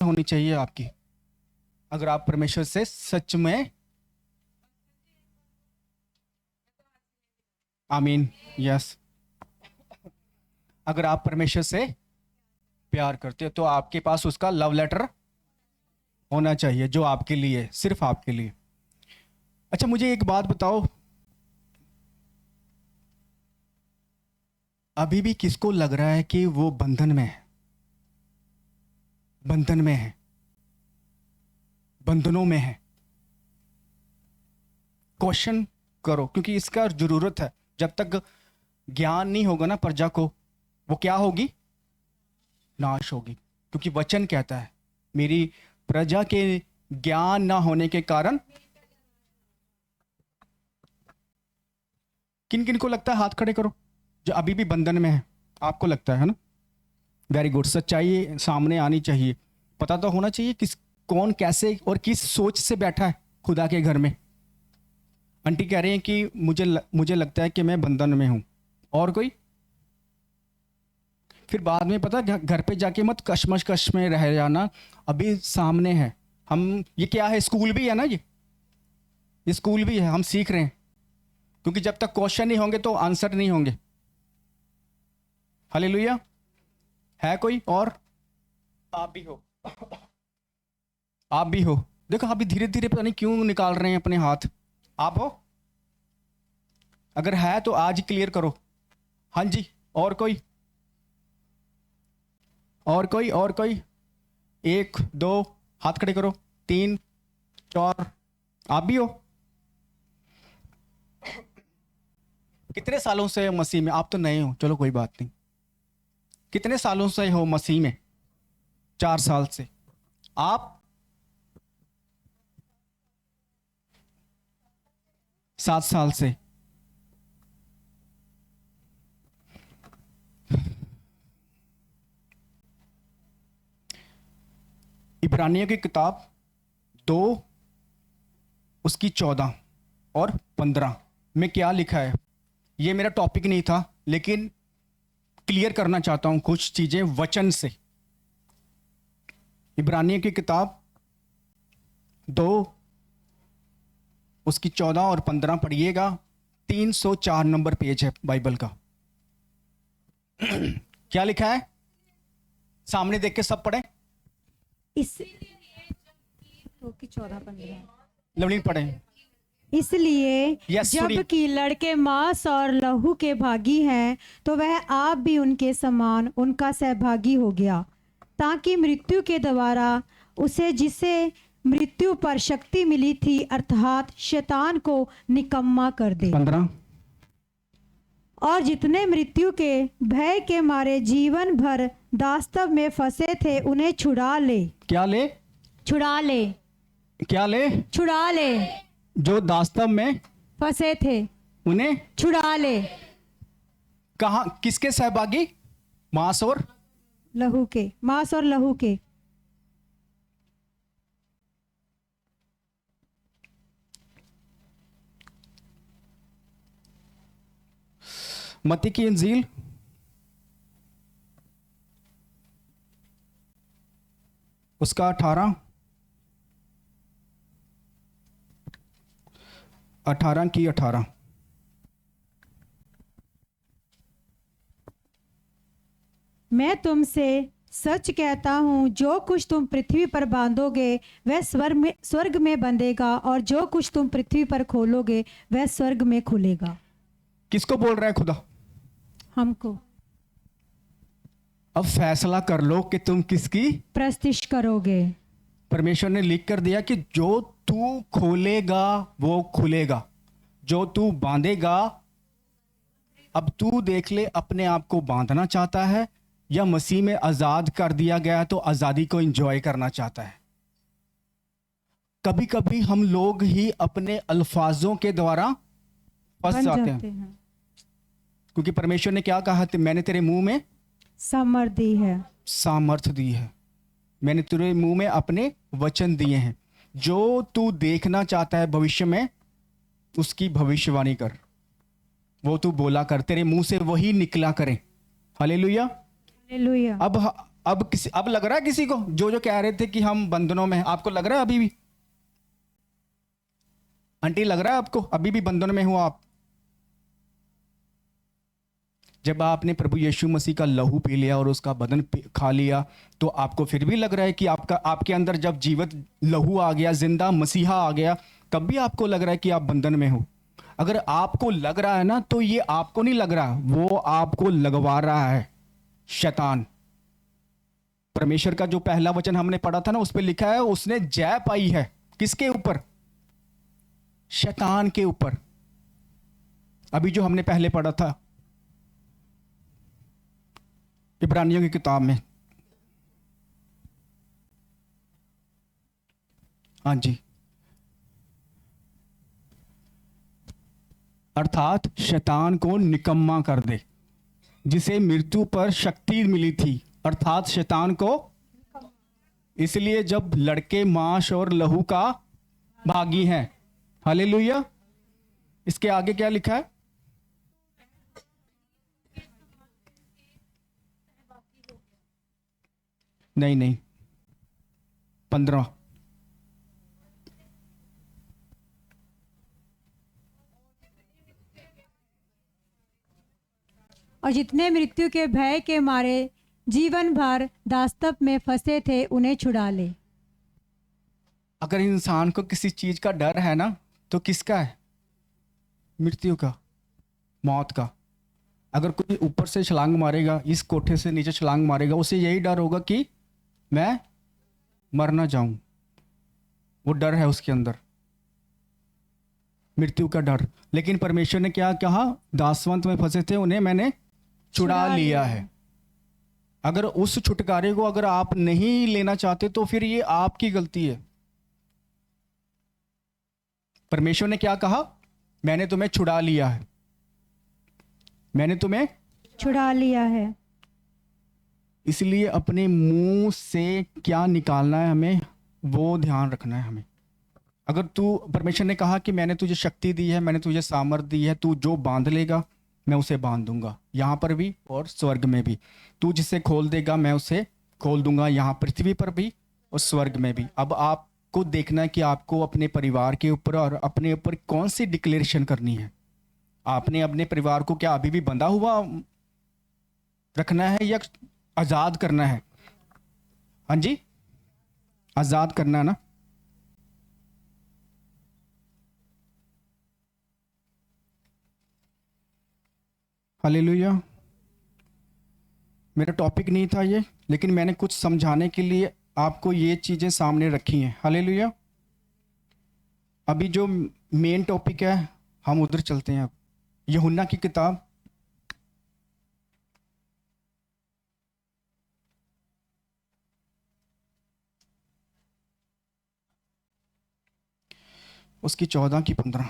होनी चाहिए आपकी, अगर आप परमेश्वर से सच में, आमीन, यस, अगर आप परमेश्वर से प्यार करते हो तो आपके पास उसका लव लेटर होना चाहिए, जो आपके लिए, सिर्फ आपके लिए। अच्छा, मुझे एक बात बताओ, अभी भी किसको लग रहा है कि वो बंधन में है? बंधन में है, बंधनों में है। क्वेश्चन करो, क्योंकि इसका जरूरत है। जब तक ज्ञान नहीं होगा ना प्रजा को, वो क्या होगी? नाश होगी। क्योंकि वचन कहता है, मेरी प्रजा के ज्ञान ना होने के कारण। किन किन को लगता है, हाथ खड़े करो, जो अभी भी बंधन में है। आपको लगता है ना? Very good. सच्चाई सामने आनी चाहिए, पता तो होना चाहिए किस, कौन, कैसे और किस सोच से बैठा है खुदा के घर में। आंटी कह रही हैं कि मुझे लगता है कि मैं बंधन में हूं। और कोई? फिर बाद में पता, घर पे जाके मत कश्मकश में रह जाना, अभी सामने है। हम, ये क्या है, स्कूल भी है ना, ये स्कूल भी है, हम सीख रहे हैं। क्योंकि जब तक क्वेश्चन नहीं होंगे तो आंसर नहीं होंगे। हालेलुया। है कोई और? आप भी हो, आप भी हो। देखो, आप भी धीरे धीरे पता नहीं क्यों निकाल रहे हैं अपने हाथ। आप हो? अगर है तो आज ही क्लियर करो। हाँ जी। और कोई? और कोई? और कोई? 1 2 हाथ खड़े करो, 3 4। आप भी हो? कितने सालों से मसीह में? आप तो नए हो, चलो कोई बात नहीं। कितने सालों से हो मसीह में? 4 साल से। आप? 7 साल से। इब्रानियों की किताब 2 उसकी 14 और 15 में क्या लिखा है? ये मेरा टॉपिक नहीं था, लेकिन क्लियर करना चाहता हूं कुछ चीजें वचन से। इब्रानियों की किताब 2 उसकी 14 और 15 पढ़िएगा। 304 नंबर पेज है बाइबल का। क्या लिखा है? सामने देख के सब पढ़े। इस 14-15 लवलीन पढ़े। इसलिए Yes, सुनिए। जबकि लड़के मांस और लहू के भागी हैं, तो वह आप भी उनके समान उनका सहभागी हो गया, ताकि मृत्यु के द्वारा उसे, जिसे मृत्यु पर शक्ति मिली थी, अर्थात शैतान को निकम्मा कर दे। 15। और जितने मृत्यु के भय के मारे जीवन भर दास्तव में फंसे थे, उन्हें छुड़ा ले। क्या ले? छुड़ा ले। क्या ले? छुड़ा ले। जो दास्तव में फंसे थे, उन्हें छुड़ा ले। कहा? किसके सहभागी? मांस और लहू के, मांस और लहू के। मत्ती की इंजील उसका 18 की 18। मैं तुमसे सच कहता हूँ, जो कुछ तुम पृथ्वी पर बांधोगे वह स्वर्ग में बंधेगा, और जो कुछ तुम पृथ्वी पर खोलोगे वह स्वर्ग में खुलेगा। किसको बोल रहा है खुदा? हमको। अब फैसला कर लो कि तुम किसकी प्रस्तिष्ठ करोगे। परमेश्वर ने लिख कर दिया कि जो तू खोलेगा वो खुलेगा, जो तू बांधेगा। अब तू देख ले, अपने आप को बांधना चाहता है या मसीह में आजाद कर दिया गया तो आजादी को एंजॉय करना चाहता है? कभी कभी हम लोग ही अपने अल्फाजों के द्वारा फंस जाते हैं। क्योंकि परमेश्वर ने क्या कहा? मैंने तेरे मुंह में सामर्थ दी है। सामर्थ दी है। मैंने तेरे मुंह में अपने वचन दिए हैं। जो तू देखना चाहता है भविष्य में, उसकी भविष्यवाणी कर, वो तू बोला कर, तेरे मुंह से वही निकला करे। हालेलुया। हालेलुया। अब अब लग रहा है किसी को, जो जो कह रहे थे कि हम बंधनों में हैं, आपको लग रहा है अभी भी? आंटी लग रहा है आपको अभी भी बंधन में हो आप? जब आपने प्रभु यीशु मसीह का लहू पी लिया और उसका बदन खा लिया, तो आपको फिर भी लग रहा है कि आपके अंदर जब जीवित लहू आ गया, जिंदा मसीहा आ गया, तब भी आपको लग रहा है कि आप बंधन में हो? अगर आपको लग रहा है ना, तो ये आपको नहीं लग रहा, वो आपको लगवा रहा है शैतान। परमेश्वर का जो पहला वचन हमने पढ़ा था ना, उस पर लिखा है उसने जय पाई है। किसके ऊपर? शैतान के ऊपर। अभी जो हमने पहले पढ़ा था इब्रानियों की किताब में, हाँ जी, अर्थात शैतान को निकम्मा कर दे, जिसे मृत्यु पर शक्ति मिली थी, अर्थात शैतान को। इसलिए जब लड़के मांस और लहू का भागी हैं, हालेलुया। इसके आगे क्या लिखा है? नहीं, 15। और जितने मृत्यु के भय के मारे जीवन भर दास्तप में फंसे थे, उन्हें छुड़ा ले। अगर इंसान को किसी चीज का डर है ना, तो किसका है? मृत्यु का, मौत का। अगर कोई ऊपर से छलांग मारेगा, इस कोठे से नीचे छलांग मारेगा, उसे यही डर होगा कि मैं मर ना जाऊं। वो डर है उसके अंदर, मृत्यु का डर। लेकिन परमेश्वर ने क्या कहा? दासवंत में फंसे थे, उन्हें मैंने छुड़ा लिया है। अगर उस छुटकारे को अगर आप नहीं लेना चाहते, तो फिर ये आपकी गलती है। परमेश्वर ने क्या कहा? मैंने तुम्हें छुड़ा लिया है, मैंने तुम्हें छुड़ा लिया है। इसलिए अपने मुंह से क्या निकालना है हमें, वो ध्यान रखना है हमें। अगर तू, परमेश्वर ने कहा कि मैंने तुझे शक्ति दी है, मैंने तुझे सामर्थ दी है, तू जो बांध लेगा मैं उसे बांध दूंगा, यहाँ पर भी और स्वर्ग में भी। तू जिसे खोल देगा मैं उसे खोल दूंगा, यहाँ पृथ्वी पर भी और स्वर्ग में भी। अब आपको देखना है कि आपको अपने परिवार के ऊपर और अपने ऊपर कौन सी डिक्लेरेशन करनी है। आपने अपने परिवार को क्या अभी भी बंधा हुआ रखना है या आज़ाद करना है? हाँ जी, आज़ाद करना है ना। हालेलुया। मेरा टॉपिक नहीं था ये, लेकिन मैंने कुछ समझाने के लिए आपको ये चीज़ें सामने रखी हैं। हालेलुया। अभी जो मेन टॉपिक है, हम उधर चलते हैं। अब यूहन्ना की किताब, उसकी 14 की 15।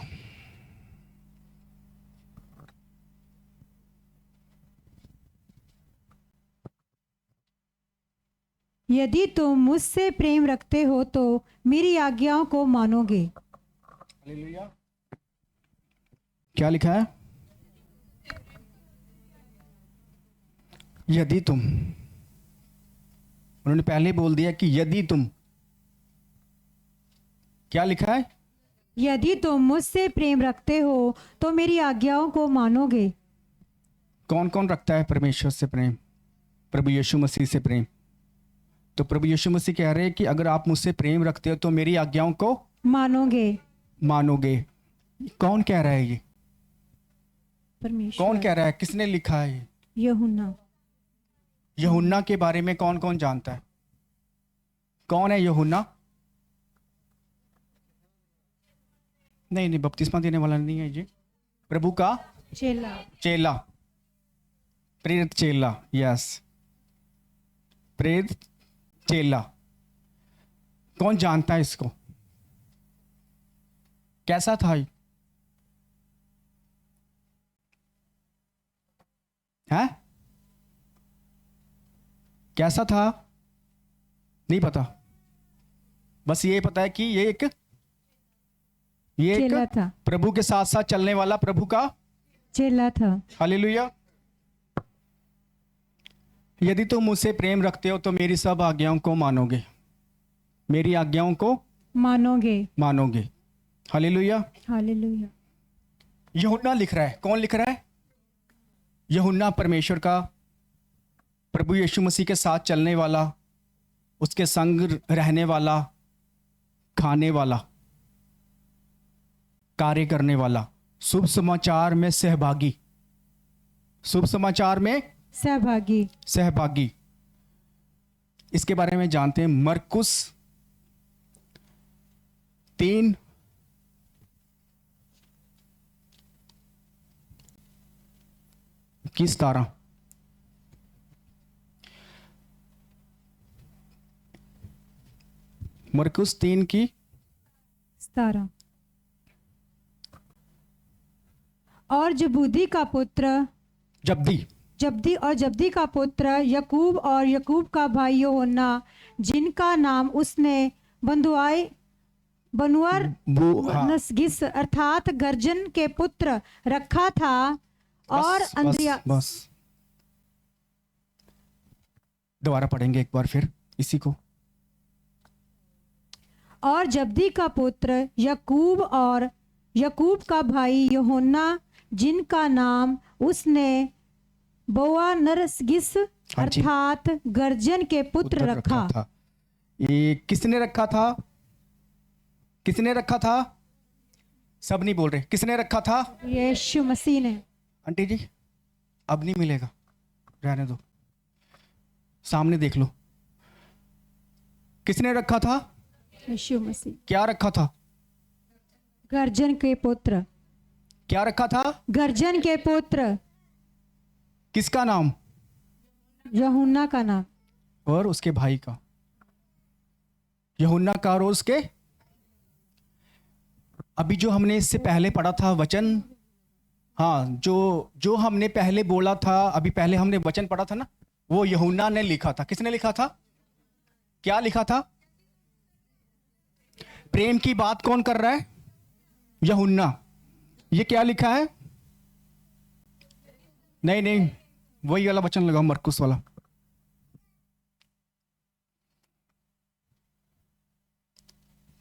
यदि तुम मुझसे प्रेम रखते हो तो मेरी आज्ञाओं को मानोगे। हालेलुया। क्या लिखा है? यदि तुम, उन्होंने पहले बोल दिया कि यदि तुम, क्या लिखा है? यदि तुम मुझसे प्रेम रखते हो तो मेरी आज्ञाओं को मानोगे। कौन कौन रखता है परमेश्वर से प्रेम? प्रभु यीशु मसीह से प्रेम। तो प्रभु यीशु मसीह कह रहे हैं कि अगर आप मुझसे प्रेम रखते हो तो मेरी आज्ञाओं को मानोगे। मानोगे। कौन कह रहा है ये? परमेश्वर। कौन कह रहा है? किसने लिखा है? यूहन्ना। यूहन्ना के बारे में कौन कौन जानता है? कौन है यूहन्ना? नहीं, बपतिस्मा देने वाला नहीं है जी, प्रभु का चेला। चेला, प्रेरित चेला। यस, प्रेरित चेला। कौन जानता है इसको? कैसा था ये? है? कैसा था? नहीं पता, बस ये पता है कि ये चेला एक था। प्रभु के साथ साथ चलने वाला प्रभु का चेला था। हालेलुया। यदि तुम मुझसे प्रेम रखते हो तो मेरी सब आज्ञाओं को मानोगे, मेरी आज्ञाओं को मानोगे। मानोगे। हालेलुया। हालेलुया। यूहन्ना लिख रहा है। कौन लिख रहा है? यूहन्ना, परमेश्वर का, प्रभु यीशु मसीह के साथ चलने वाला, उसके संग रहने वाला, खाने वाला, कार्य करने वाला, शुभ समाचार में सहभागी, शुभ समाचार में सहभागी। सहभागी। इसके बारे में जानते हैं मरकुस 3 की 17। मरकुस 3 की 17। और जबूदी का पुत्र जब्दी का पुत्र यकूब और यकूब का भाई यूहन्ना, जिनका नाम उसने बनुअर नसगिस अर्थात गर्जन के पुत्र रखा था, और अंद्रियास। बस दोबारा पढ़ेंगे एक बार फिर इसी को। और जब्दी का पुत्र यकूब और यकूब का भाई यूहन्ना, जिनका नाम उसने बोअनर्गिस अर्थात गर्जन के पुत्र रखा था। ये किसने रखा था? किसने रखा था? सब नहीं बोल रहे। किसने रखा था? यीशु मसीह ने। आंटी जी अब नहीं मिलेगा, रहने दो, सामने देख लो। किसने रखा था? यीशु मसीह। क्या रखा था? गर्जन के पुत्र। क्या रखा था? गर्जन के पुत्र। किसका नाम? यूहन्ना का नाम और उसके भाई का। यूहन्ना का और उसके। अभी जो हमने इससे पहले पढ़ा था वचन, हाँ, जो हमने पहले बोला था, अभी पहले हमने वचन पढ़ा था ना, वो यूहन्ना ने लिखा था। किसने लिखा था? क्या लिखा था? प्रेम की बात कौन कर रहा है? यूहन्ना। ये क्या लिखा है? नहीं, वही वाला वचन लगाओ, मरकुस वाला।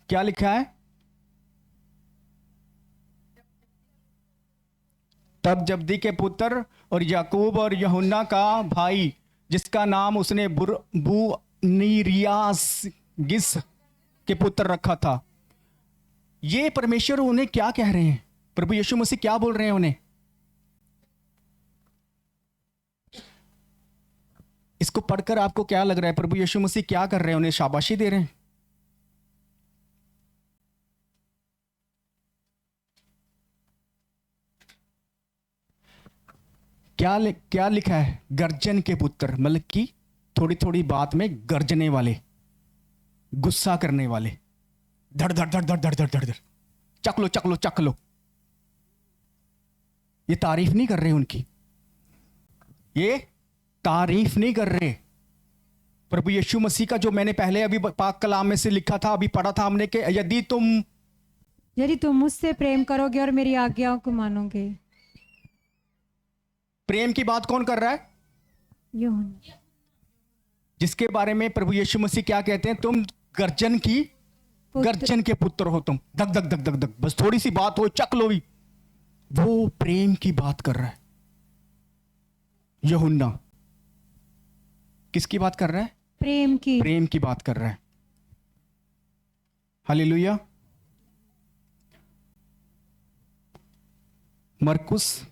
क्या लिखा है? तब जब्दी के पुत्र और याकूब और यूहन्ना का भाई, जिसका नाम उसने बुनीरियास गिस के पुत्र रखा था। ये परमेश्वर उन्हें क्या कह रहे हैं? प्रभु यीशु मसीह क्या बोल रहे हैं उन्हें? इसको पढ़कर आपको क्या लग रहा है? प्रभु यीशु मसीह क्या कर रहे हैं? उन्हें शाबाशी दे रहे हैं? क्या लिखा है? गर्जन के पुत्र, मतलब कि थोड़ी थोड़ी बात में गर्जने वाले, गुस्सा करने वाले, धड़ धड़ धड़ धड़ धड़ धड़ धड़ धड़, चक लो चक लो चक लो। ये तारीफ नहीं कर रहे उनकी, ये तारीफ नहीं कर रहे। प्रभु यीशु मसीह का जो मैंने पहले अभी पाक कलाम में से लिखा था, अभी पढ़ा था हमने कि यदि तुम मुझसे प्रेम करोगे और मेरी आज्ञाओं को मानोगे। प्रेम की बात कौन कर रहा है? यूहन्ना। जिसके बारे में प्रभु यीशु मसीह क्या कहते हैं? तुम गर्जन के पुत्र हो। तुम धक धक धक धक धक, बस थोड़ी सी बात हो चक लो भी। वो प्रेम की बात कर रहा है यूहन्ना। किसकी बात कर रहा है? प्रेम की बात कर रहा है। हालेलुया। मरकुस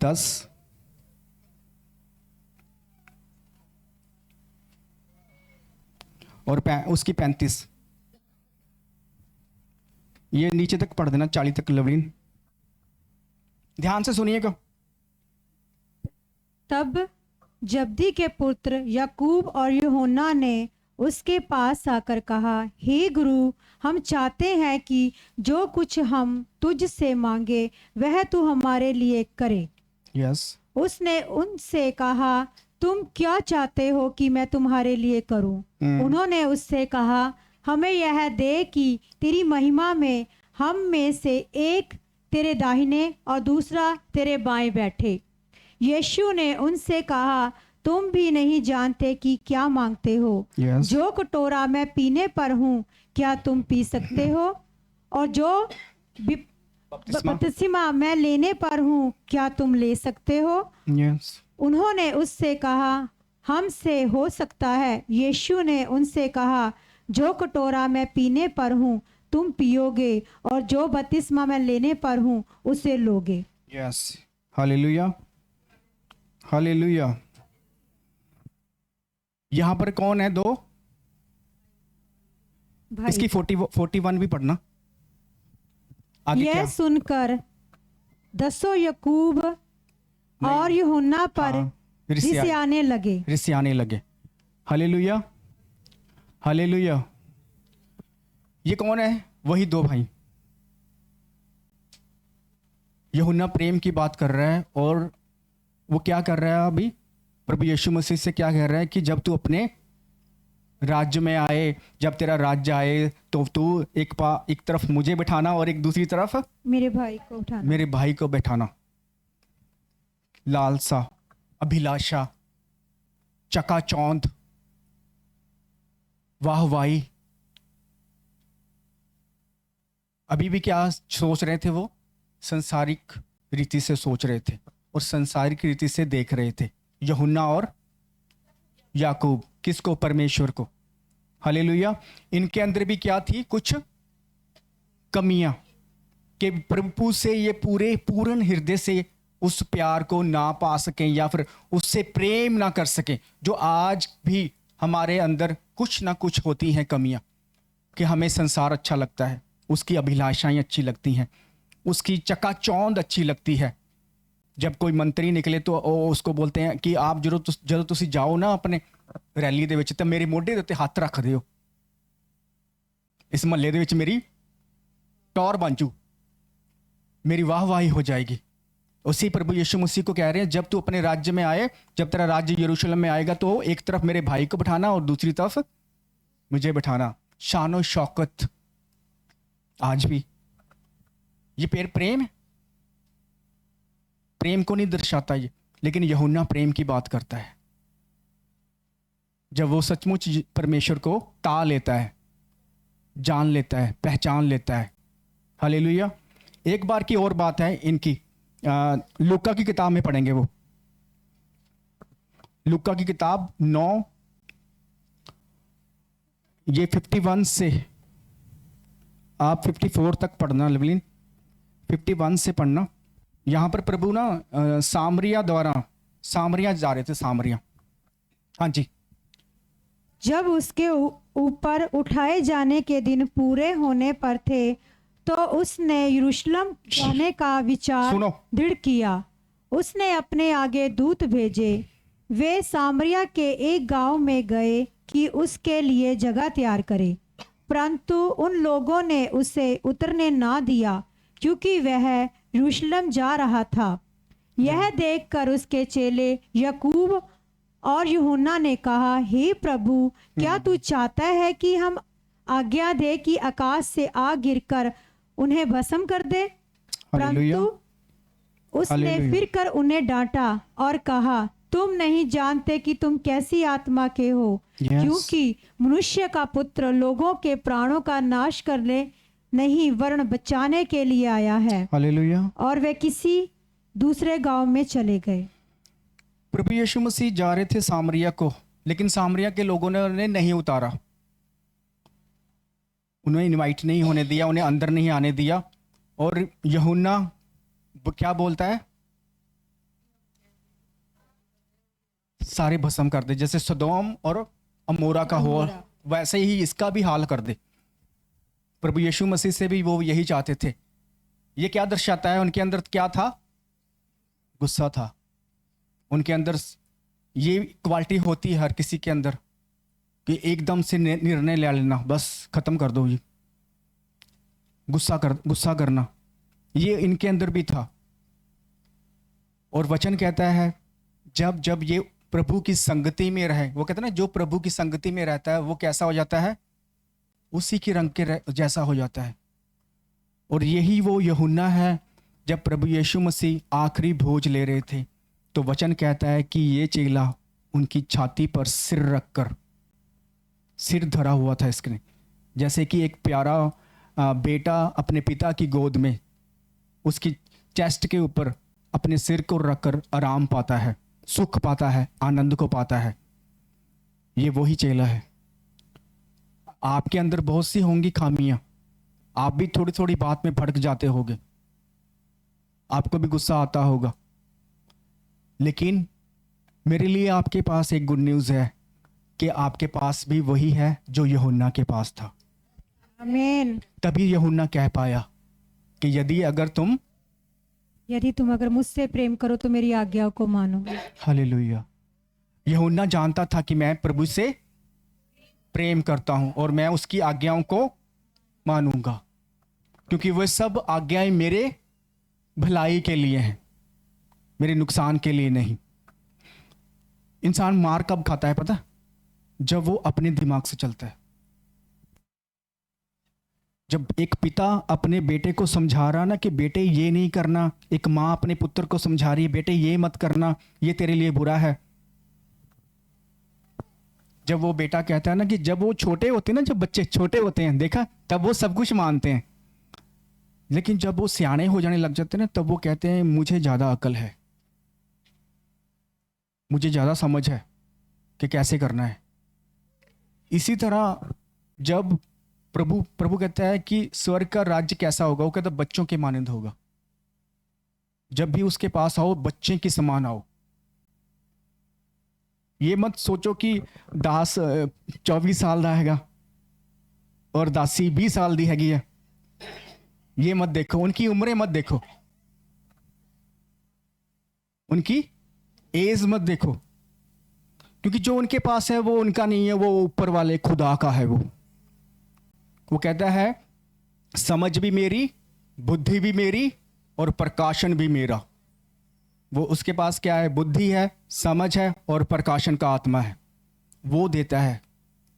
10 और उसकी 35। ये नीचे तक पढ़ देना, 40 तक लवलीन, ध्यान से सुनिएगा। तब जब्दी के पुत्र याकूब और यूहन्ना ने उसके पास आकर कहा, हे गुरु, हम चाहते हैं कि जो कुछ हम तुझ से मांगे वह तू हमारे लिए करे। यस। उसने उनसे कहा, तुम क्या चाहते हो कि मैं तुम्हारे लिए करूं? उन्होंने उससे कहा, हमें यह दे कि तेरी महिमा में हम में से एक तेरे दाहिने और दूसरा तेरे बाएं बैठे। यीशु ने उनसे कहा, तुम भी नहीं जानते कि क्या मांगते हो। Yes. जो कटोरा मैं पीने पर हूँ, क्या तुम पी सकते हो? और जो बपतिस्मा मैं लेने पर हूँ, क्या तुम ले सकते हो? Yes. उन्होंने उससे कहा, हमसे हो सकता है। यीशु ने उनसे कहा, जो कटोरा मैं पीने पर हूँ तुम पियोगे, और जो बपतिस्मा मैं लेने पर हूँ उसे लोगे। Yes. Hallelujah, hallelujah. यहाँ पर कौन है दो? भाई, इसकी 41 भी पढ़ना। आगे यह क्या? सुनकर दसों याकूब और यूहन्ना पर हाँ, रिसिया- रिसियाने लगे। रिसियाने लगे। Hallelujah, hallelujah. ये कौन है? वही दो भाई। यूहन्ना प्रेम की बात कर रहा है, और वो क्या कर रहा है अभी? प्रभु यीशु मसीह से क्या कह रहा है कि जब तू अपने राज्य में आए, जब तेरा राज्य आए, तो तू एक तरफ मुझे बिठाना और एक दूसरी तरफ मेरे भाई को उठाना। मेरे भाई को बैठाना। लालसा, अभिलाषा, चकाचौंध, वाहवाही। अभी भी क्या सोच रहे थे वो? संसारिक रीति से सोच रहे थे और संसारिक रीति से देख रहे थे। यूहन्ना और याकूब किसको? परमेश्वर को। हालेलुया। इनके अंदर भी क्या थी? कुछ कमियां, कि प्रभु से ये पूर्ण हृदय से उस प्यार को ना पा सकें, या फिर उससे प्रेम ना कर सकें। जो आज भी हमारे अंदर कुछ ना कुछ होती हैं कमियां, कि हमें संसार अच्छा लगता है, उसकी अभिलाषाएं अच्छी लगती हैं, उसकी चकाचौंध अच्छी लगती है। जब कोई मंत्री निकले तो उसको बोलते हैं कि आप ਜਦੋਂ ਤੁਸੀਂ ਜਾਓ ਨਾ ਆਪਣੇ ਰੈਲੀ ਦੇ ਵਿੱਚ, ਤਾਂ ਮੇਰੇ ਮੋਢੇ ਦੇ ਉੱਤੇ ਹੱਥ ਰੱਖ ਦਿਓ, इस महल्ले ਦੇ ਵਿੱਚ मेरी टौर बन जू, मेरी वाहवाही हो जाएगी। उसी प्रभु यीशु मसीह को कह रहे हैं, जब तू अपने राज्य में आए, जब तेरा राज्य यरूशलेम में आएगा, तो एक तरफ मेरे भाई को बिठाना और दूसरी तरफ मुझे बिठाना। शानो शौकत। आज भी ये प्रेम है, प्रेम को नहीं दर्शाता ये, लेकिन यूहन्ना प्रेम की बात करता है। जब वो सचमुच परमेश्वर को ता लेता है, जान लेता है, पहचान लेता है। हालेलुया। एक बार की और बात है इनकी, लूका की किताब में पढ़ेंगे। वो लूका की किताब 9, ये 51 से आप 54 तक पढ़ना। लवलीन 51 से पढ़ना। यहाँ पर प्रभु ना सामरिया जा रहे थे। सामरिया, हाँ जी। जब उसके ऊपर उठाए जाने के दिन पूरे होने पर थे, तो उसने यरूशलेम जाने का विचार सुनो। दृढ़ किया। उसने अपने आगे दूत भेजे। वे सामरिया के एक गांव में गए कि उसके लिए जगह तैयार करे, परंतु उन लोगों ने उसे उतरने ना दिया, क्योंकि वह यरूशलेम जा रहा था। यह देखकर उसके चेले याकूब और यूहन्ना ने कहा, हे प्रभु, क्या तू चाहता है कि हम आज्ञा दे कि आकाश से आग गिरकर उन्हें भस्म कर दे? परंतु उसने फिर कर उन्हें डांटा और कहा, तुम नहीं जानते कि तुम कैसी आत्मा के हो, क्योंकि मनुष्य का पुत्र लोगों के प्राणों का नाश करने नहीं, वरन बचाने के लिए आया है। हालेलुया। और वे किसी दूसरे गांव में चले गए। प्रभु यीशु मसीह जा रहे थे सामरिया को, लेकिन सामरिया के लोगों ने उन्हें नहीं उतारा, उन्हें इनवाइट नहीं होने दिया, उन्हें अंदर नहीं आने दिया। और यूहन्ना क्या बोलता है? सारे भस्म कर दे, जैसे सदोम और अमोरा का हो, वैसे ही इसका भी हाल कर दे। प्रभु यीशु मसीह से भी वो यही चाहते थे। ये क्या दर्शाता है? उनके अंदर क्या था? गुस्सा था। उनके अंदर ये क्वालिटी होती है हर किसी के अंदर, कि एकदम से निर्णय ले लेना, बस खत्म कर दो, ये गुस्सा करना, ये इनके अंदर भी था। और वचन कहता है, जब जब ये प्रभु की संगति में रहे, वो कहते हैं ना, जो प्रभु की संगति में रहता है वो कैसा हो जाता है? उसी के रंग के जैसा हो जाता है। और यही वो यूहन्ना है, जब प्रभु यीशु मसीह आखिरी भोज ले रहे थे तो वचन कहता है कि ये चेला उनकी छाती पर सिर रखकर, सिर धरा हुआ था इसने, जैसे कि एक प्यारा बेटा अपने पिता की गोद में उसकी चेस्ट के ऊपर अपने सिर को रखकर आराम पाता है, सुख पाता है, आनंद को पाता है। ये वही चेला है। आपके अंदर बहुत सी होंगी खामियां, आप भी थोड़ी थोड़ी बात में भड़क जाते होगे, आपको भी गुस्सा आता होगा, लेकिन मेरे लिए आपके पास एक गुड न्यूज़ है कि आपके पास भी वही है जो यूहन्ना के पास था। आमीन। तभी यूहन्ना कह पाया कि यदि तुम अगर मुझसे प्रेम करो तो मेरी आज्ञाओं को मानो। हालेलुया। यूहन्ना जानता था कि मैं प्रभु से प्रेम करता हूं और मैं उसकी आज्ञाओं को मानूंगा, क्योंकि वह सब आज्ञाएं मेरे भलाई के लिए हैं, मेरे नुकसान के लिए नहीं। इंसान मार कब खाता है पता? जब वो अपने दिमाग से चलता है। जब एक पिता अपने बेटे को समझा रहा ना कि बेटे ये नहीं करना, एक माँ अपने पुत्र को समझा रही है बेटे ये मत करना, ये तेरे लिए बुरा है। जब वो बेटा कहता है ना कि जब वो छोटे होते हैं ना, जब बच्चे छोटे होते हैं देखा, तब वो सब कुछ मानते हैं, लेकिन जब वो सियाने हो जाने लग जाते हैं ना, तब वो कहते हैं मुझे ज़्यादा अकल है, मुझे ज़्यादा समझ है कि कैसे करना है। इसी तरह जब प्रभु कहता है कि स्वर्ग का राज्य कैसा होगा, वो कहता है बच्चों के मानंद होगा। जब भी उसके पास आओ बच्चे के समान आओ। ये मत सोचो कि दास 24 साल का हैगा और दासी 20 साल दी हैगी है। ये मत देखो, उनकी उम्रें मत देखो, उनकी एज मत देखो, क्योंकि जो उनके पास है वो उनका नहीं है, वो ऊपर वाले खुदा का है। वो कहता है समझ भी मेरी, बुद्धि भी मेरी और प्रकाशन भी मेरा। वो उसके पास क्या है? बुद्धि है, समझ है और प्रकाशन का आत्मा है, वो देता है।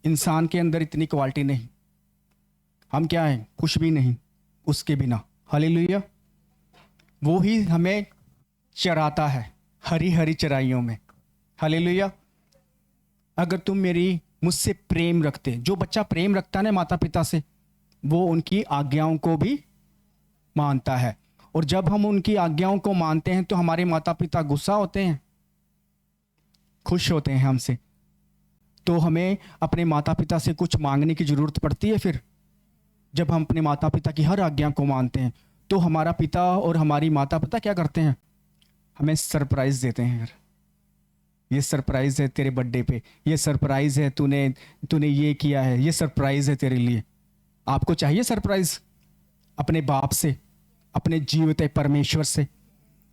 इंसान के अंदर इतनी क्वालिटी नहीं। हम क्या हैं? कुछ भी नहीं उसके बिना। हालेलुया। वो ही हमें चराता है हरी हरी चराइयों में। हालेलुया। अगर तुम मुझसे प्रेम रखते, जो बच्चा प्रेम रखता है ना माता पिता से, वो उनकी आज्ञाओं को भी मानता है। और जब हम उनकी आज्ञाओं को मानते हैं तो हमारे माता पिता गुस्सा होते हैं, खुश होते हैं हमसे। तो हमें अपने माता पिता से कुछ मांगने की ज़रूरत पड़ती है। फिर जब हम अपने माता पिता की हर आज्ञा को मानते हैं तो हमारा पिता और हमारी माता पिता क्या करते हैं? हमें सरप्राइज़ देते हैं। ये सरप्राइज़ है तेरे बर्थडे पे, ये सरप्राइज़ है तूने ये किया है, ये सरप्राइज़ है तेरे लिए। आपको चाहिए सरप्राइज़ अपने बाप से, अपने जीवित परमेश्वर से?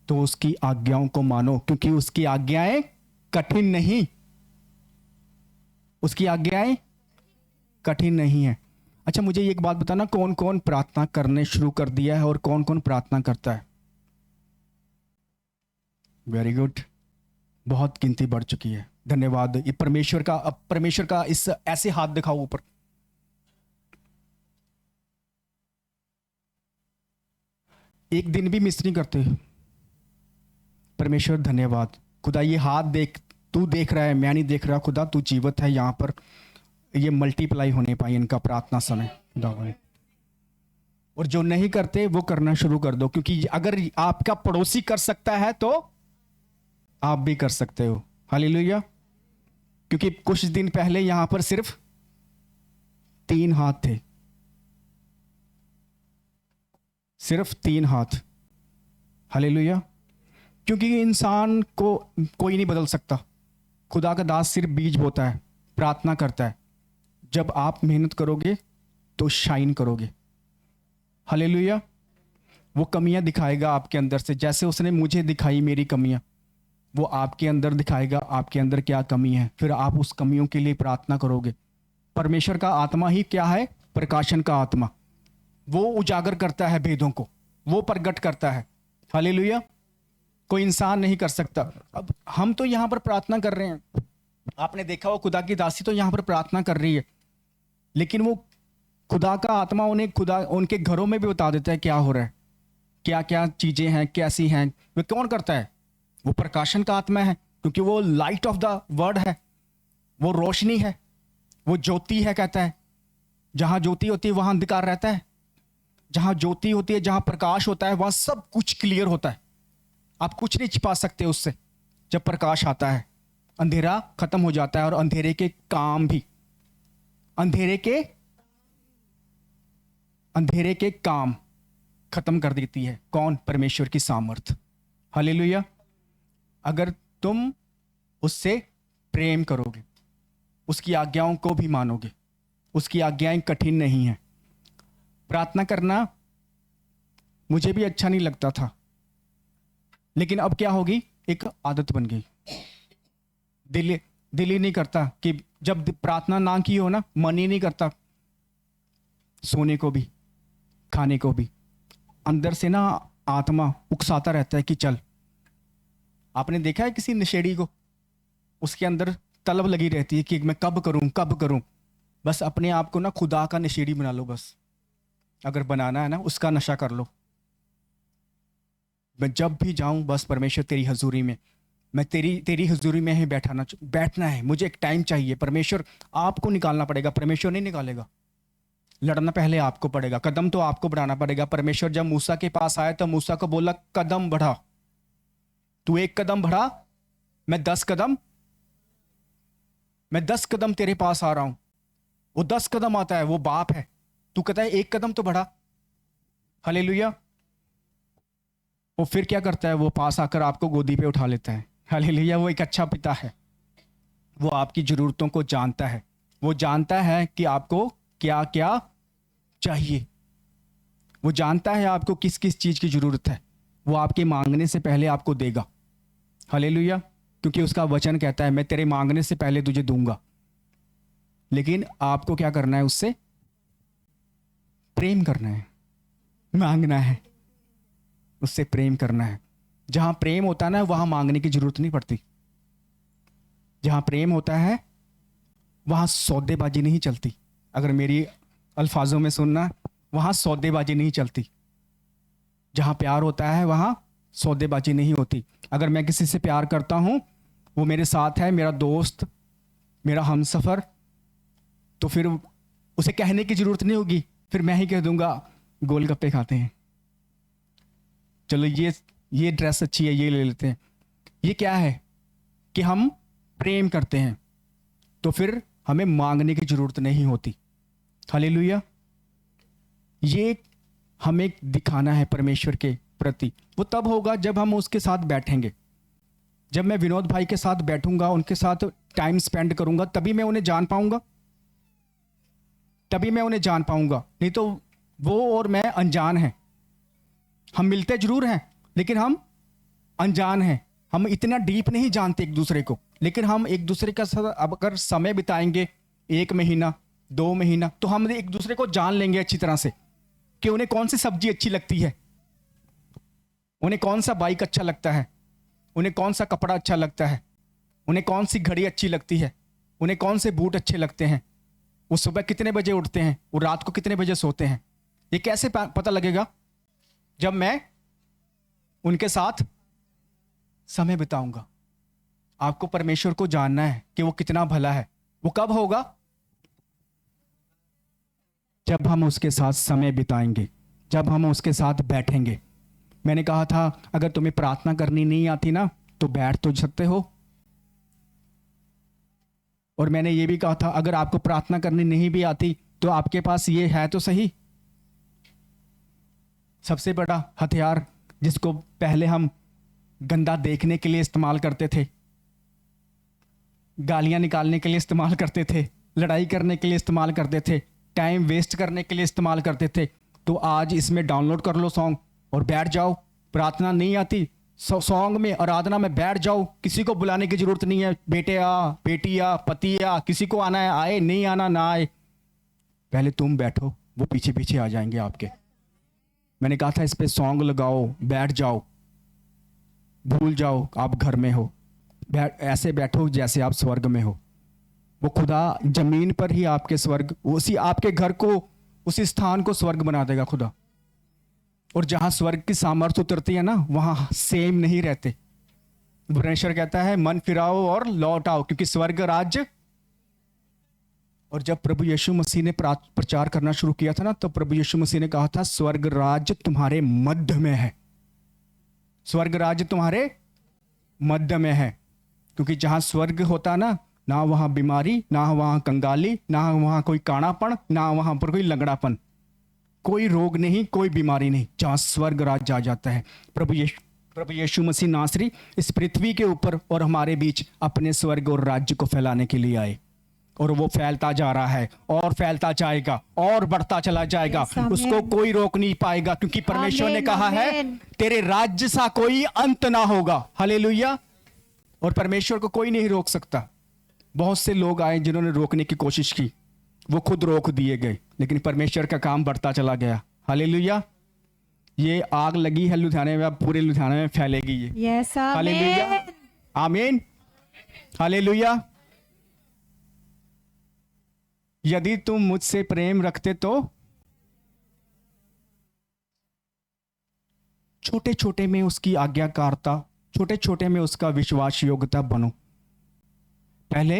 तो उसकी आज्ञाओं को मानो, क्योंकि उसकी आज्ञाएं कठिन नहीं, उसकी आज्ञाएं कठिन नहीं है। अच्छा, मुझे एक बात बताना, कौन कौन प्रार्थना करने शुरू कर दिया है और कौन कौन प्रार्थना करता है? वेरी गुड, बहुत गिनती बढ़ चुकी है। धन्यवाद। ये परमेश्वर का इस ऐसे हाथ दिखाओ ऊपर। एक दिन भी मिस नहीं करते। परमेश्वर धन्यवाद। खुदा ये हाथ देख, तू देख रहा है, मैं नहीं देख रहा। खुदा तू जीवित है, यहाँ पर ये मल्टीप्लाई होने पाए इनका प्रार्थना समय। और जो नहीं करते वो करना शुरू कर दो, क्योंकि अगर आपका पड़ोसी कर सकता है तो आप भी कर सकते हो। हालेलुया। क्योंकि कुछ दिन पहले यहां पर सिर्फ 3 हाथ थे, सिर्फ 3 हाथ। हालेलुया। क्योंकि इंसान को कोई नहीं बदल सकता। खुदा का दास सिर्फ बीज बोता है, प्रार्थना करता है। जब आप मेहनत करोगे तो शाइन करोगे। हालेलुया। वो कमियां दिखाएगा आपके अंदर से, जैसे उसने मुझे दिखाई मेरी कमियां, वो आपके अंदर दिखाएगा आपके अंदर क्या कमी है। फिर आप उस कमियों के लिए प्रार्थना करोगे। परमेश्वर का आत्मा ही क्या है? प्रकाशन का आत्मा। वो उजागर करता है भेदों को, वो प्रकट करता है। हालेलुया। कोई इंसान नहीं कर सकता। अब हम तो यहाँ पर प्रार्थना कर रहे हैं, आपने देखा वो खुदा की दासी तो यहाँ पर प्रार्थना कर रही है, लेकिन वो खुदा का आत्मा उन्हें खुदा उनके घरों में भी बता देता है क्या हो रहा है, क्या क्या चीजें हैं, कैसी हैं। वे कौन करता है? वो प्रकाशन का आत्मा है, क्योंकि वो लाइट ऑफ द वर्ड है, वो रोशनी है, वो ज्योति है। कहता है जहां ज्योति होती है वहां अंधकार रहता है, जहां ज्योति होती है, जहां प्रकाश होता है, वहां सब कुछ क्लियर होता है। आप कुछ नहीं छिपा सकते उससे। जब प्रकाश आता है अंधेरा खत्म हो जाता है, और अंधेरे के काम भी, अंधेरे के काम खत्म कर देती है। कौन? परमेश्वर की सामर्थ। हालेलुया। अगर तुम उससे प्रेम करोगे, उसकी आज्ञाओं को भी मानोगे, उसकी आज्ञाएं कठिन नहीं है। प्रार्थना करना मुझे भी अच्छा नहीं लगता था, लेकिन अब क्या होगी, एक आदत बन गई। दिल ही नहीं करता कि जब प्रार्थना ना की हो ना, मन ही नहीं करता सोने को भी, खाने को भी। अंदर से ना आत्मा उकसाता रहता है कि चल। आपने देखा है किसी नशेड़ी को? उसके अंदर तलब लगी रहती है कि मैं कब करूं, कब करूं। बस अपने आप को ना खुदा का नशेड़ी बना लो। बस अगर बनाना है ना, उसका नशा कर लो। मैं जब भी जाऊं, बस परमेश्वर तेरी हजूरी में, मैं तेरी हजूरी में ही बैठना है। मुझे एक टाइम चाहिए। परमेश्वर आपको निकालना पड़ेगा, परमेश्वर नहीं निकालेगा। लड़ना पहले आपको पड़ेगा, कदम तो आपको बढ़ाना पड़ेगा। परमेश्वर जब मूसा के पास आया तो मूसा को बोला कदम बढ़ा, तू 1 कदम बढ़ा, मैं 10 कदम तेरे पास आ रहा हूं। वो 10 कदम आता है, वो बाप है। तू कहता है 1 कदम तो बढ़ा। हालेलुया। वो फिर क्या करता है? वो पास आकर आपको गोदी पे उठा लेता है। हालेलुया। वो एक अच्छा पिता है। वो आपकी जरूरतों को जानता है। वो जानता है कि आपको क्या क्या चाहिए। वो जानता है आपको किस किस चीज की जरूरत है। वो आपके मांगने से पहले आपको देगा। हालेलुया। क्योंकि उसका वचन कहता है मैं तेरे मांगने से पहले तुझे दूंगा। लेकिन आपको क्या करना है? उससे प्रेम करना है, मांगना है, उससे प्रेम करना है। जहां प्रेम होता है ना, वहां मांगने की जरूरत नहीं पड़ती। जहां प्रेम होता है वहां सौदेबाजी नहीं चलती। अगर मेरी अल्फाजों में सुनना, वहां सौदेबाजी नहीं चलती। जहां प्यार होता है वहां सौदेबाजी नहीं होती। अगर मैं किसी से प्यार करता हूं, वो मेरे साथ है, मेरा दोस्त, मेरा हमसफर, तो फिर उसे कहने की जरूरत नहीं होगी। फिर मैं ही कह दूंगा गोलगप्पे खाते हैं, चलो ये ड्रेस अच्छी है, ये ले लेते हैं। ये क्या है कि हम प्रेम करते हैं, तो फिर हमें मांगने की जरूरत नहीं होती। हालेलुया। ये हमें दिखाना है परमेश्वर के प्रति। वो तब होगा जब हम उसके साथ बैठेंगे। जब मैं विनोद भाई के साथ बैठूंगा, उनके साथ टाइम स्पेंड करूंगा, तभी मैं उन्हें जान पाऊंगा, तभी मैं उन्हें जान पाऊंगा। नहीं तो वो और मैं अनजान हैं। हम मिलते जरूर हैं, लेकिन हम अनजान हैं। हम इतना डीप नहीं जानते एक दूसरे को। लेकिन हम एक दूसरे का साथ अगर समय बिताएंगे 1 महीना 2 महीना, तो हम एक दूसरे को जान लेंगे अच्छी तरह से कि उन्हें कौन सी सब्जी अच्छी लगती है, उन्हें कौन सा बाइक अच्छा लगता है, उन्हें कौन सा कपड़ा अच्छा लगता है, उन्हें कौन सी घड़ी अच्छी लगती है, उन्हें कौन से बूट अच्छे लगते हैं, वो सुबह कितने बजे उठते हैं, वो रात को कितने बजे सोते हैं। ये कैसे पता लगेगा? जब मैं उनके साथ समय बिताऊंगा। आपको परमेश्वर को जानना है कि वो कितना भला है। वो कब होगा? जब हम उसके साथ समय बिताएंगे, जब हम उसके साथ बैठेंगे। मैंने कहा था अगर तुम्हें प्रार्थना करनी नहीं आती ना, तो बैठ तो सकते हो। और मैंने ये भी कहा था अगर आपको प्रार्थना करनी नहीं भी आती, तो आपके पास ये है तो सही, सबसे बड़ा हथियार जिसको पहले हम गंदा देखने के लिए इस्तेमाल करते थे, गालियां निकालने के लिए इस्तेमाल करते थे, लड़ाई करने के लिए इस्तेमाल करते थे, टाइम वेस्ट करने के लिए इस्तेमाल करते थे। तो आज इसमें डाउनलोड कर लो सॉन्ग और बैठ जाओ। प्रार्थना नहीं आती, सॉन्ग में, आराधना में बैठ जाओ। किसी को बुलाने की जरूरत नहीं है। बेटे आ, बेटी आ, पति आ, किसी को आना है आए, नहीं आना ना आए। पहले तुम बैठो, वो पीछे पीछे आ जाएंगे आपके। मैंने कहा था इस पे सॉन्ग लगाओ, बैठ जाओ, भूल जाओ आप घर में हो। ऐसे बैठो जैसे आप स्वर्ग में हो। वो खुदा जमीन पर ही आपके स्वर्ग, उसी आपके घर को उस स्थान को स्वर्ग बना देगा खुदा। और जहां स्वर्ग की सामर्थ्य उतरती है ना, वहां सेम नहीं रहते। परमेश्वर कहता है मन फिराओ और लौट आओ, क्योंकि स्वर्ग राज्य। और जब प्रभु यीशु मसीह ने प्रचार करना शुरू किया था ना, तो प्रभु यीशु मसीह ने कहा था स्वर्ग राज्य तुम्हारे मध्य में है, स्वर्ग राज्य तुम्हारे मध्य में है। क्योंकि जहां स्वर्ग होता ना वहां बीमारी, ना वहां कंगाली, ना वहां कोई काणापन, ना वहां पर कोई लंगड़ापन, कोई रोग नहीं, कोई बीमारी नहीं। जहां स्वर्ग राज्य आ जाता है, प्रभु यीशु मसीह नासरी इस पृथ्वी के ऊपर और हमारे बीच अपने स्वर्ग और राज्य को फैलाने के लिए आए। और वो फैलता जा रहा है और फैलता जाएगा और बढ़ता चला जाएगा। Yes, amen. उसको कोई रोक नहीं पाएगा, क्योंकि परमेश्वर ने Amen, कहा है amen. तेरे राज्य सा कोई अंत ना होगा। हालेलुया। और परमेश्वर को कोई नहीं रोक सकता। बहुत से लोग आए जिन्होंने रोकने की कोशिश की, वो खुद रोक दिए गए, लेकिन परमेश्वर का काम बढ़ता चला गया। हालेलुया। ये आग लगी है लुधियाने में, अब पूरे लुधियाने में फैलेगी ये। यस हालेलुया, आमीन। आमीन, हालेलुया। यदि तुम मुझसे प्रेम रखते तो छोटे छोटे में उसकी आज्ञाकारिता, छोटे छोटे में उसका विश्वास योग्यता बनो। पहले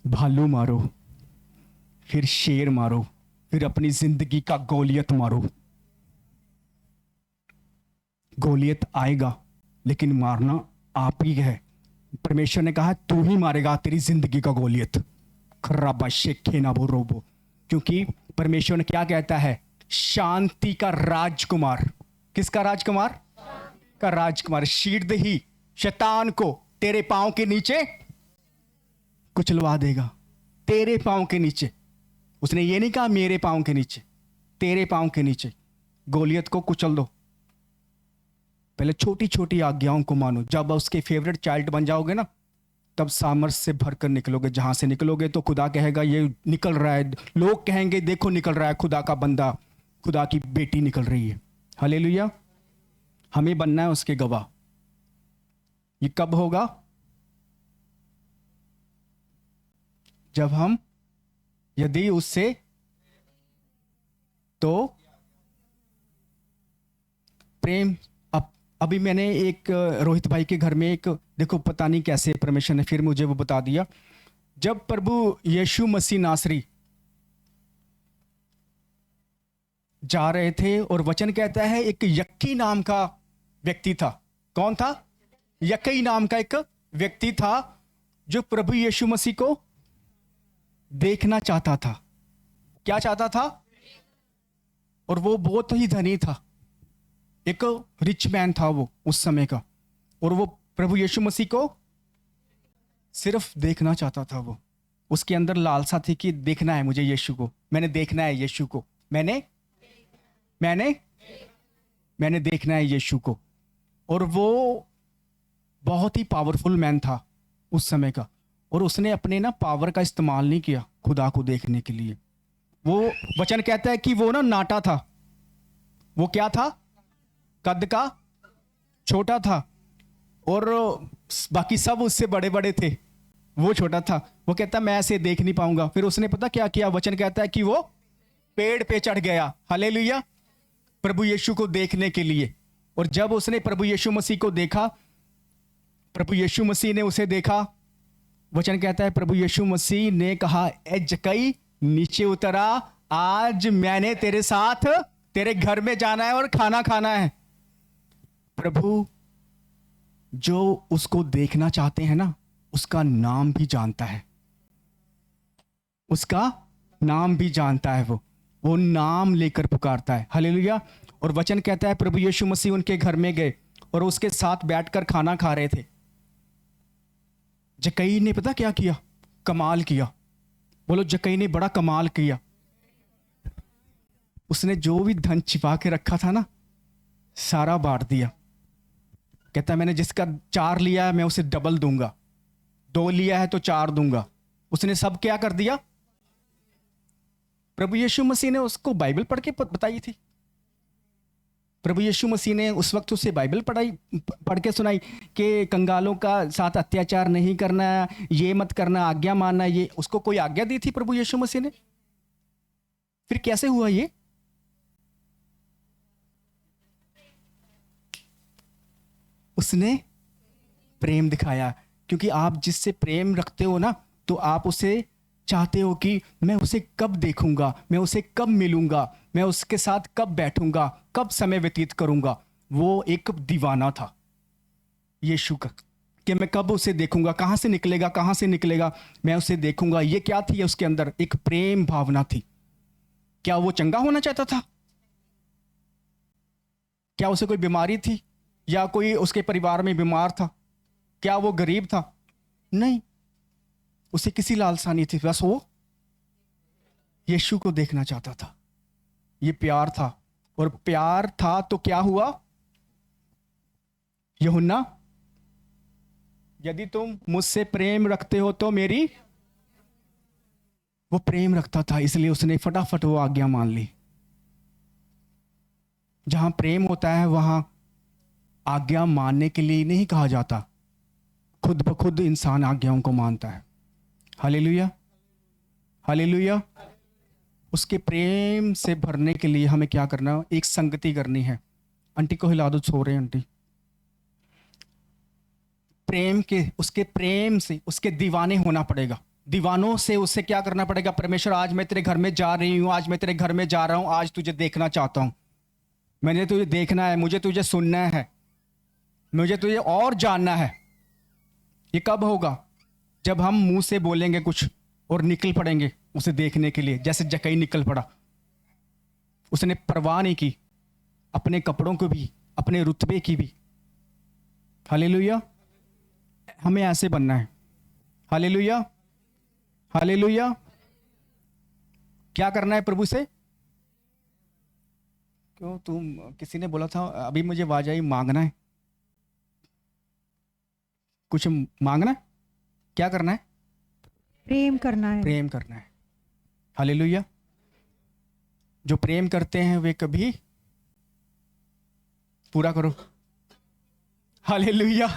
भालू मारो, फिर शेर मारो, फिर अपनी जिंदगी का गोलियत मारो। गोलियत आएगा, लेकिन मारना आप ही है। परमेश्वर ने कहा तू ही मारेगा तेरी जिंदगी का गोलियत। खराबा शेखे ना रोबो। क्योंकि परमेश्वर ने क्या कहता है, शांति का राजकुमार। किसका राजकुमार? का राजकुमार। शीर्द ही शैतान को तेरे पांव के नीचे कुचलवा देगा, तेरे पांव के नीचे। उसने ये नहीं कहा मेरे पांव के नीचे, तेरे पांव के नीचे। गोलियत को कुचल दो। पहले छोटी छोटी आज्ञाओं को मानो। जब उसके फेवरेट चाइल्ड बन जाओगे ना, तब सामर्थ से भरकर निकलोगे। जहां से निकलोगे तो खुदा कहेगा ये निकल रहा है, लोग कहेंगे देखो निकल रहा है, खुदा का बंदा, खुदा की बेटी निकल रही है। हालेलुया। हमें बनना है उसके गवाह। ये कब होगा? जब हम यदि उससे तो प्रेम। अभी मैंने एक रोहित भाई के घर में एक, देखो पता नहीं कैसे परमेश्वर ने फिर मुझे वो बता दिया। जब प्रभु यीशु मसीह नासरी जा रहे थे, और वचन कहता है एक यक्की नाम का व्यक्ति था। कौन था? यक्की नाम का एक व्यक्ति था जो प्रभु यीशु मसीह को देखना चाहता था। क्या चाहता था? और वो बहुत ही धनी था, एक रिच मैन था वो उस समय का। और वो प्रभु यीशु मसीह को सिर्फ देखना चाहता था। वो उसके अंदर लालसा थी कि देखना है मुझे यीशु को, मैंने देखना है यीशु को, मैंने देखना है यीशु को। और वो बहुत ही पावरफुल मैन था उस समय का। और उसने अपने ना पावर का इस्तेमाल नहीं किया खुदा को देखने के लिए। वो वचन कहता है कि वो ना नाटा था। वो क्या था? कद का छोटा था, और बाकी सब उससे बड़े बड़े थे, वो छोटा था। वो कहता मैं ऐसे देख नहीं पाऊंगा। फिर उसने पता क्या किया? वचन कहता है कि वो पेड़ पे चढ़ गया। हालेलुया। प्रभु यीशु को देखने के लिए। और जब उसने प्रभु यीशु मसीह को देखा, प्रभु यीशु मसीह ने उसे देखा। वचन कहता है प्रभु यीशु मसीह ने कहा ए जक्कई नीचे उतरा, आज मैंने तेरे साथ तेरे घर में जाना है और खाना खाना है। प्रभु जो उसको देखना चाहते हैं ना, उसका नाम भी जानता है, उसका नाम भी जानता है। वो नाम लेकर पुकारता है। हालेलुया। और वचन कहता है प्रभु यीशु मसीह उनके घर में गए और उसके साथ बैठकर खाना खा रहे थे। जक्कई ने पता क्या किया? कमाल किया। बोलो जक्कई ने बड़ा कमाल किया। उसने जो भी धन छिपा के रखा था ना, सारा बांट दिया। कहता है मैंने जिसका 4 लिया है मैं उसे डबल दूंगा, 2 लिया है तो 4 दूंगा। उसने सब क्या कर दिया? प्रभु यीशु मसीह ने उसको बाइबल पढ़ के बताई थी। प्रभु यीशु मसीह ने उस वक्त उसे बाइबल पढ़ के सुनाई कि कंगालों का साथ अत्याचार नहीं करना, ये मत करना, आज्ञा मानना। ये उसको कोई आज्ञा दी थी प्रभु यीशु मसीह ने? फिर कैसे हुआ ये? उसने प्रेम दिखाया। क्योंकि आप जिससे प्रेम रखते हो ना, तो आप उसे चाहते हो कि मैं उसे कब देखूंगा, मैं उसे कब मिलूंगा, मैं उसके साथ कब बैठूंगा, कब समय व्यतीत करूंगा। वो एक दीवाना था यीशु का, कि मैं कब उसे देखूंगा, कहां से निकलेगा, कहां से निकलेगा, मैं उसे देखूंगा। ये क्या थी उसके अंदर? एक प्रेम भावना थी। क्या वो चंगा होना चाहता था? क्या उसे कोई बीमारी थी, या कोई उसके परिवार में बीमार था? क्या वो गरीब था? नहीं, उसे किसी लालसा नहीं थी। बस वो यीशु को देखना चाहता था। ये प्यार था। और प्यार था तो क्या हुआ? यूहन्ना, यदि तुम मुझसे प्रेम रखते हो तो मेरी, वो प्रेम रखता था, इसलिए उसने फटाफट वो आज्ञा मान ली। जहां प्रेम होता है वहां आज्ञा मानने के लिए नहीं कहा जाता, खुद ब खुद इंसान आज्ञाओं को मानता है। Hallelujah, hallelujah. उसके प्रेम से भरने के लिए हमें क्या करना? एक संगति करनी है। आंटी को हिला दो, सो रहे हैं आंटी। प्रेम के, उसके प्रेम से उसके दीवाने होना पड़ेगा। दीवानों से उसे क्या करना पड़ेगा? परमेश्वर, आज मैं तेरे घर में जा रही हूं, आज मैं तेरे घर में जा रहा हूं, आज तुझे देखना चाहता हूं, मैंने तुझे देखना है, मुझे तुझे सुनना है, मुझे तुझे और जानना है। ये कब होगा? जब हम मुंह से बोलेंगे कुछ और निकल पड़ेंगे उसे देखने के लिए। जैसे जक्कई निकल पड़ा, उसने परवाह नहीं की अपने कपड़ों को भी, अपने रुतबे की भी। हालेलुया। हमें ऐसे बनना है। Hallelujah, hallelujah. क्या करना है प्रभु से? क्यों, तुम, किसी ने बोला था अभी, मुझे आवाज आई, मांगना है, कुछ मांगना है। क्या करना है? प्रेम करना है। प्रेम करना है। हालेलुया। जो प्रेम करते हैं वे कभी, पूरा करो, हालेलुया।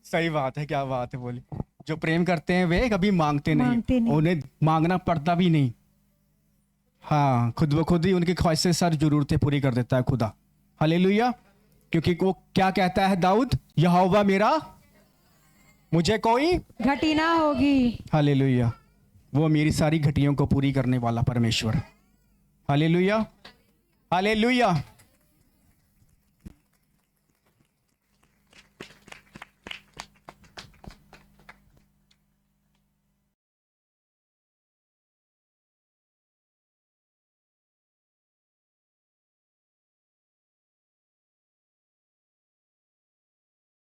सही बात है, क्या बात है बोली। जो प्रेम करते हैं वे कभी मांगते मांगते नहीं, नहीं। उन्हें मांगना पड़ता भी नहीं। हाँ, खुद ब खुद ही उनकी ख्वाहिशें, सारी जरूरतें पूरी कर देता है खुदा। हालेलुया। क्योंकि वो क्या कहता है दाऊद? यहोवा मेरा, मुझे कोई घटी ना होगी। हालेलुया। वो मेरी सारी घटियों को पूरी करने वाला परमेश्वर। Hallelujah, hallelujah.